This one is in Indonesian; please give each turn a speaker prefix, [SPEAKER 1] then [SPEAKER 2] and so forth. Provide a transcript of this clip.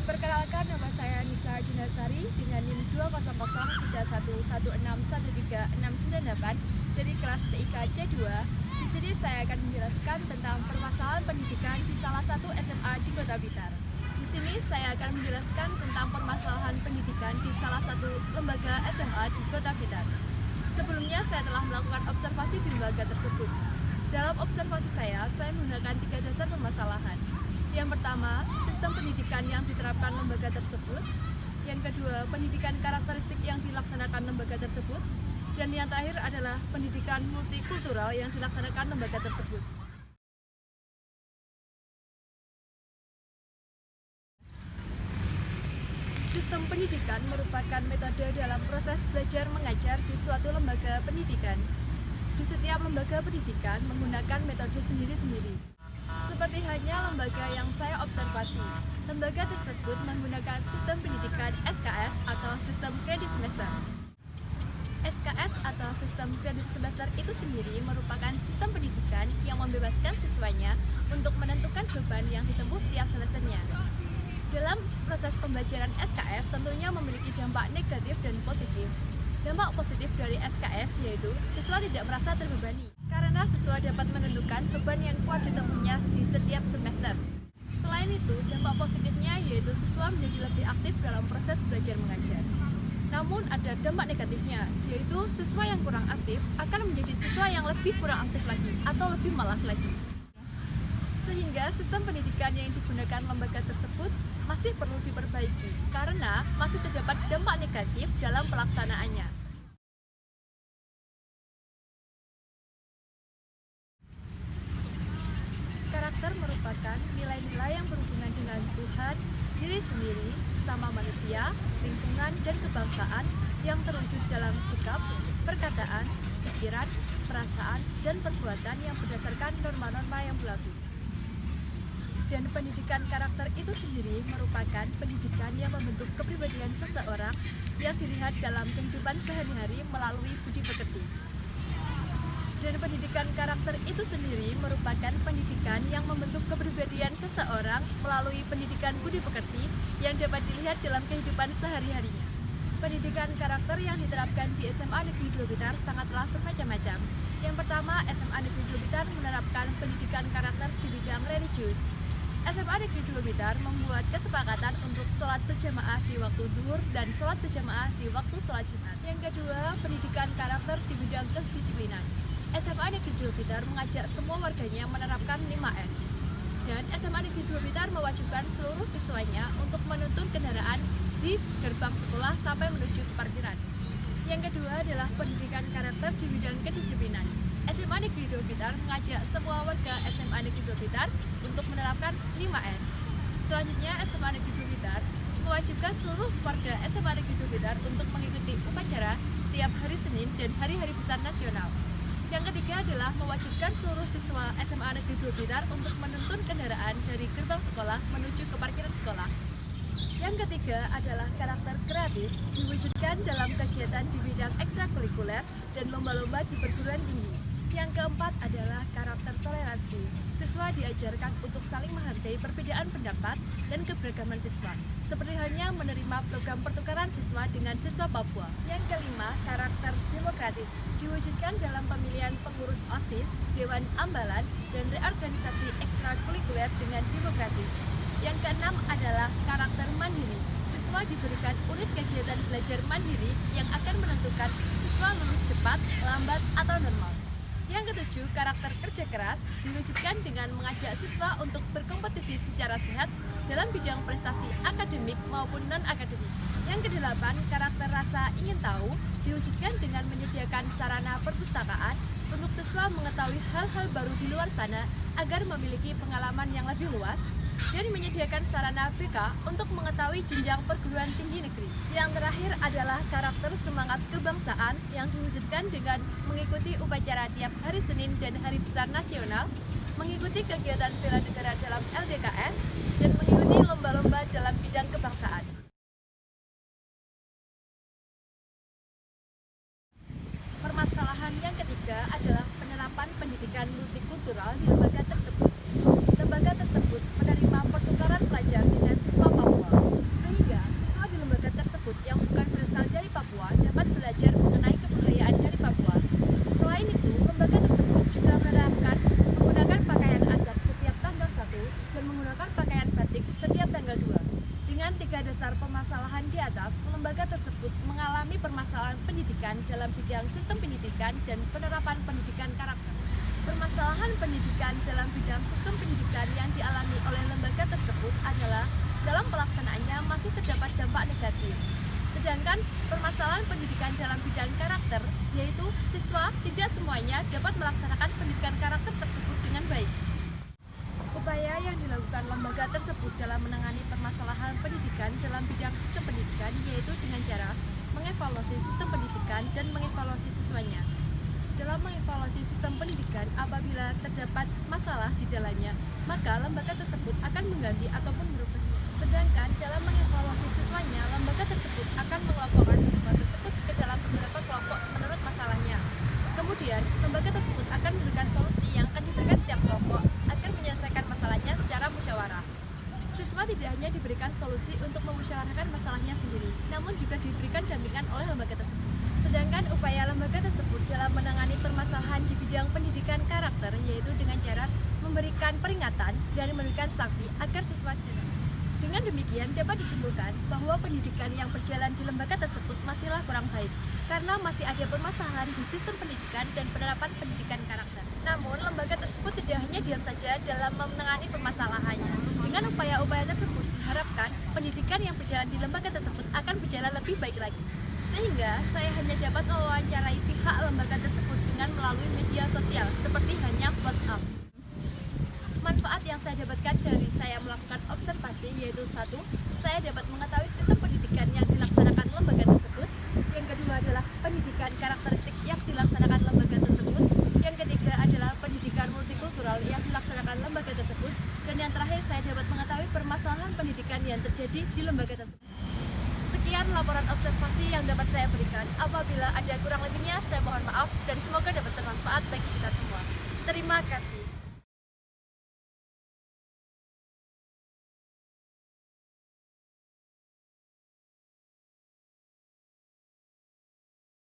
[SPEAKER 1] Perkenalkan, nama saya Nisa Dinasari dengan NIM 2003111613698 dari kelas PIK C2. Di sini saya akan menjelaskan tentang permasalahan pendidikan di salah satu SMA di Kota Blitar. Di sini saya akan menjelaskan tentang permasalahan pendidikan di salah satu lembaga SMA di Kota Blitar. Sebelumnya saya telah melakukan observasi di lembaga tersebut. Dalam observasi saya menggunakan 3 dasar permasalahan. Yang pertama, sistem pendidikan yang diterapkan lembaga tersebut. Yang kedua, pendidikan karakteristik yang dilaksanakan lembaga tersebut. Dan yang terakhir adalah pendidikan multikultural yang dilaksanakan lembaga tersebut. Sistem pendidikan merupakan metode dalam proses belajar mengajar di suatu lembaga pendidikan. Di setiap lembaga pendidikan menggunakan metode sendiri-sendiri. Seperti halnya lembaga yang saya observasi, lembaga tersebut menggunakan sistem pendidikan SKS atau sistem kredit semester. SKS atau sistem kredit semester itu sendiri merupakan sistem pendidikan yang membebaskan siswanya untuk menentukan beban yang ditempuh tiap semesternya. Dalam proses pembelajaran SKS tentunya memiliki dampak negatif dan positif. Dampak positif dari SKS yaitu siswa tidak merasa terbebani karena siswa dapat menentukan beban yang kuat ditempuhnya di setiap semester. Selain itu, dampak positifnya yaitu siswa menjadi lebih aktif dalam proses belajar mengajar. Namun ada dampak negatifnya, yaitu siswa yang kurang aktif akan menjadi siswa yang lebih kurang aktif lagi atau lebih malas lagi. Sehingga sistem pendidikan yang digunakan lembaga tersebut masih perlu diperbaiki karena masih terdapat dampak negatif dalam pelaksanaannya. Karakter merupakan nilai-nilai yang berhubungan dengan Tuhan, diri sendiri, sesama manusia, lingkungan, dan kebangsaan yang terwujud dalam sikap, perkataan, pikiran, perasaan, dan perbuatan yang berdasarkan norma-norma yang berlaku. Dan pendidikan karakter itu sendiri merupakan pendidikan yang membentuk kepribadian seseorang yang dilihat dalam kehidupan sehari-hari melalui budi pekerti. Dan pendidikan karakter itu sendiri merupakan pendidikan yang membentuk kepribadian seseorang melalui pendidikan budi pekerti yang dapat dilihat dalam kehidupan sehari-harinya. Pendidikan karakter yang diterapkan di SMA Negeri 2 Blitar sangatlah bermacam-macam. Yang pertama, SMA Negeri 2 Blitar menerapkan pendidikan karakter di bidang religius. SMA Negeri 2 Blitar membuat kesepakatan untuk sholat berjamaah di waktu zuhur dan sholat berjamaah di waktu sholat Jumat. Yang kedua, pendidikan karakter di bidang kedisiplinan. SMA Negeri 2 Blitar mengajak semua warganya menerapkan 5S. Dan SMA Negeri 2 Blitar mewajibkan seluruh siswanya untuk menuntun kendaraan di gerbang sekolah sampai menuju ke parkiran. Yang kedua adalah pendidikan karakter di bidang kedisiplinan. SMA Negeri 2 Blitar mengajak semua warga SMA Negeri 2 Blitar untuk menerapkan 5S. Selanjutnya, SMA Negeri 2 Blitar mewajibkan seluruh warga SMA Negeri 2 Blitar untuk mengikuti upacara tiap hari Senin dan hari-hari besar nasional. Yang ketiga adalah mewajibkan seluruh siswa SMA Negeri 2 Blitar untuk menuntun kendaraan dari gerbang sekolah menuju ke parkiran sekolah. Yang ketiga adalah karakter kreatif diwujudkan dalam kegiatan di bidang ekstrakurikuler dan lomba-lomba di perguruan tinggi. Yang keempat adalah karakter toleransi. Siswa diajarkan untuk saling menghargai perbedaan pendapat dan keberagaman siswa, seperti halnya menerima program pertukaran siswa dengan siswa Papua. Yang kelima, karakter demokratis diwujudkan dalam pemilihan pengurus OSIS, Dewan Ambalan, dan reorganisasi ekstrakurikuler dengan demokratis. Yang keenam adalah karakter mandiri. Siswa diberikan unit kegiatan belajar mandiri yang akan menentukan siswa lulus cepat, lambat, atau normal. Yang ketujuh, karakter kerja keras diwujudkan dengan mengajak siswa untuk berkompetisi secara sehat dalam bidang prestasi akademik maupun non-akademik. Yang kedelapan, karakter rasa ingin tahu diwujudkan dengan menyediakan sarana perpustakaan siswa mengetahui hal-hal baru di luar sana agar memiliki pengalaman yang lebih luas, dan menyediakan sarana BK untuk mengetahui jenjang perguruan tinggi negeri. Yang terakhir adalah karakter semangat kebangsaan yang diwujudkan dengan mengikuti upacara tiap hari Senin dan Hari Besar Nasional, mengikuti kegiatan bela negara dalam LDKS, dan mengikuti lomba-lomba dalam bidang kebangsaan. Permasalahan yang ketiga adalah penerapan pendidikan multikultural di lembaga tersebut. Lembaga tersebut menerima pertukaran pelajar dengan siswa Papua, sehingga siswa di lembaga tersebut yang bukan berasal dari Papua dapat belajar mengenai kebudayaan dari Papua. Selain itu, lembaga tersebut juga menerapkan menggunakan pakaian adat setiap tanggal 1 dan menggunakan pakaian batik setiap tanggal 2. Dengan 3 dasar permasalahan di atas, lembaga tersebut mengalami permasalahan pendidikan dalam bidang sistem pendidikan dan penerapan pendidikan karakter. Permasalahan pendidikan dalam bidang sistem pendidikan yang dialami oleh lembaga tersebut adalah dalam pelaksanaannya masih terdapat dampak negatif. Sedangkan permasalahan pendidikan dalam bidang karakter, yaitu siswa tidak semuanya dapat melaksanakan pendidikan karakter tersebut dengan baik. Upaya yang dilakukan lembaga tersebut dalam menangani permasalahan pendidikan dalam bidang sistem pendidikan yaitu dengan cara mengevaluasi sistem pendidikan dan mengevaluasi siswanya. Dalam mengevaluasi sistem pendidikan, apabila terdapat masalah di dalamnya, maka lembaga tersebut akan mengganti ataupun merubahnya. Sedangkan dalam mengevaluasi siswanya, lembaga tersebut akan mengelompokkan siswa tersebut ke dalam beberapa kelompok menurut masalahnya. Kemudian, lembaga tersebut akan memberikan solusi yang akan diberikan setiap kelompok agar menyelesaikan masalahnya secara musyawarah. Siswa tidak hanya diberikan solusi untuk memusyawarahkan masalahnya sendiri, namun juga diberikan dampingan oleh lembaga tersebut. Sedangkan upaya lembaga tersebut dalam menangani permasalahan di bidang pendidikan karakter yaitu dengan cara memberikan peringatan dan memberikan sanksi agar siswa jerah. Dengan demikian dapat disimpulkan bahwa pendidikan yang berjalan di lembaga tersebut masihlah kurang baik karena masih ada permasalahan di sistem pendidikan dan penerapan pendidikan karakter. Namun lembaga tersebut tidak hanya diam saja dalam menangani permasalahannya. Dengan upaya-upaya tersebut diharapkan pendidikan yang berjalan di lembaga tersebut akan berjalan lebih baik lagi. Sehingga saya hanya dapat mewawancarai pihak lembaga tersebut dengan melalui media sosial seperti hanya WhatsApp. Manfaat yang saya dapatkan dari saya melakukan observasi yaitu 1. Saya dapat mengetahui sistem pendidikan yang dilaksanakan lembaga tersebut. Yang kedua adalah pendidikan karakteristik yang dilaksanakan lembaga tersebut. Yang ketiga adalah pendidikan multikultural yang dilaksanakan lembaga tersebut. Dan yang terakhir saya dapat mengetahui permasalahan pendidikan yang terjadi di lembaga tersebut. Sekian laporan observasi yang dapat saya berikan. Apabila ada kurang lebihnya, saya mohon maaf dan semoga dapat bermanfaat bagi kita semua. Terima kasih.